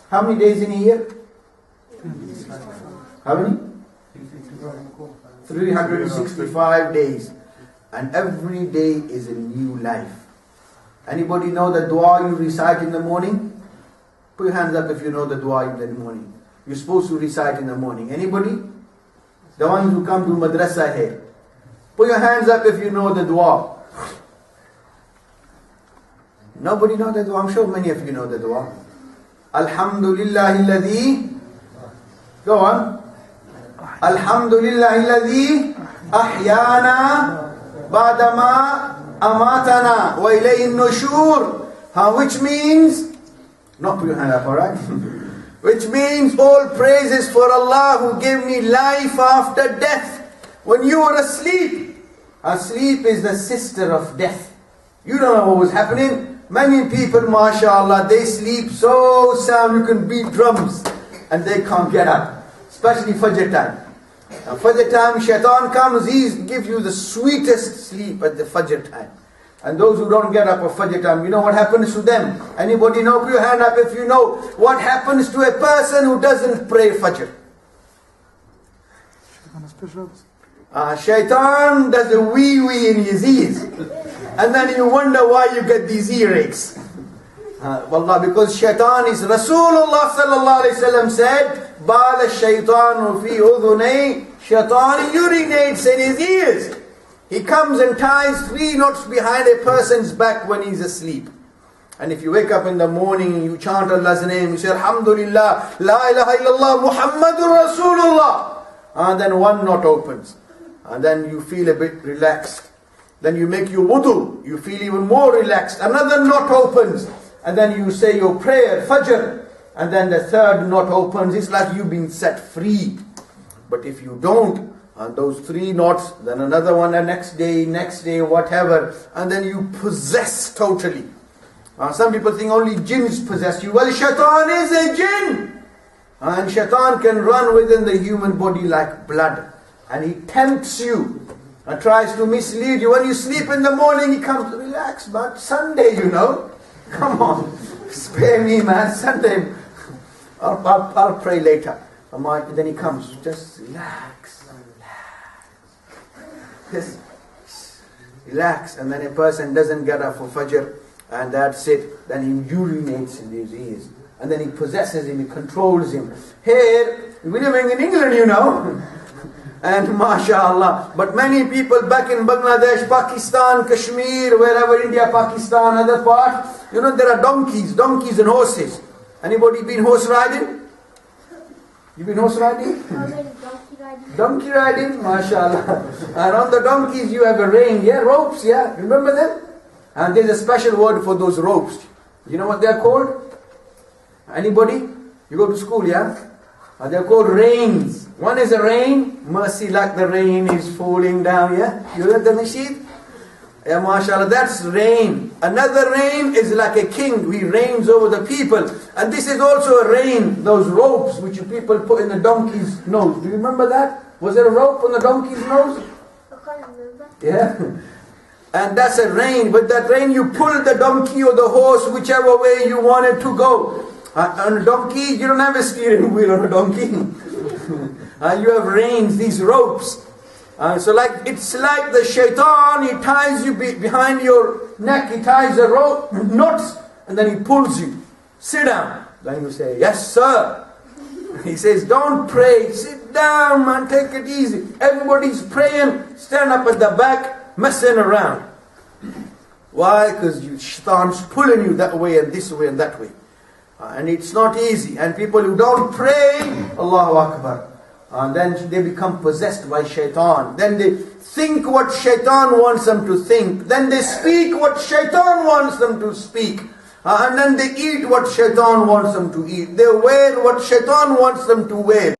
How many days in a year? How many? 365 days. And every day is a new life. Anybody know the dua you recite in the morning? Put your hands up if you know the dua in the morning. You're supposed to recite in the morning. Anybody? The ones who come to madrasa here. Put your hands up if you know the dua. Nobody know the dua? I'm sure many of you know the dua. Alhamdulillahi alladhi. Go on. Alhamdulillahi alladhi ahyana ba'dama amatana wa ilayhi nushur. Which means, not put your hand up, alright? Which means all praises for Allah who gave me life after death. When you were asleep, sleep is the sister of death. You don't know what was happening. Many people, mashallah, they sleep so sound you can beat drums and they can't get up. Especially Fajr time. Now Fajr time, shaitan comes, he gives you the sweetest sleep at the Fajr time. And those who don't get up at Fajr time, you know what happens to them? Anybody know? Put your hand up if you know what happens to a person who doesn't pray Fajr. Shaitan does a wee in his ears. And then you wonder why you get these earaches. Wallah, because shaitan is, Rasulullah sallallahu alayhi wasallam said, Bala shaitanu fi udhunay, shaitan urinates in his ears. He comes and ties 3 knots behind a person's back when he's asleep. And if you wake up in the morning, you chant Allah's name, you say, Alhamdulillah, La ilaha illallah, Muhammadur Rasulullah. And then 1 knot opens. And then you feel a bit relaxed. Then you make your wudu, you feel even more relaxed. Another knot opens. And then you say your prayer, Fajr. And then the 3rd knot opens. It's like you've been set free. But if you don't, and those 3 knots, then another one the next day, whatever. And then you possess totally. Some people think only jinns possess you. Well, shaitan is a jinn. And shaitan can run within the human body like blood. And he tempts you and tries to mislead you. When you sleep in the morning, he comes, relax, but Sunday, you know. Come on, spare me, man. Sunday, I'll pray later. Then he comes, just relax. Just relax. And then a person doesn't get up for Fajr, and that's it. Then he urinates in his ears. And then he possesses him, he controls him. Here, we're living in England, you know. And mashallah, but many people back in Bangladesh, Pakistan, Kashmir, wherever, India, Pakistan, other part, you know, there are donkeys and horses. Anybody been horse riding? You been horse riding? Donkey riding, mashallah. And on the donkeys you have a rein, yeah, ropes, yeah, remember them? And there's a special word for those ropes. You know what they're called? Anybody? You go to school, yeah? They're called reins. One is a rein, mercy like the rain is falling down, yeah? You heard the nasheed? Yeah, mashallah, that's rein. Another rein is like a king, he reigns over the people. And this is also a rein, those ropes which you people put in the donkey's nose. Do you remember that? Was there a rope on the donkey's nose? I can't remember. Yeah. And that's a rein. With that rein you pull the donkey or the horse whichever way you want it to go. On a donkey, you don't have a steering wheel on a donkey. You have reins, these ropes. So it's like the shaitan, he ties you behind your neck, he ties a rope, knots, and then he pulls you. Sit down. Then you say, yes sir. He says, don't pray, sit down man, take it easy. Everybody's praying, stand up at the back, messing around. Why? Because shaitan's pulling you that way and this way and that way. And it's not easy. And people who don't pray, Allahu Akbar, and then they become possessed by shaitan. Then they think what shaitan wants them to think. Then they speak what shaitan wants them to speak. And then they eat what shaitan wants them to eat. They wear what shaitan wants them to wear.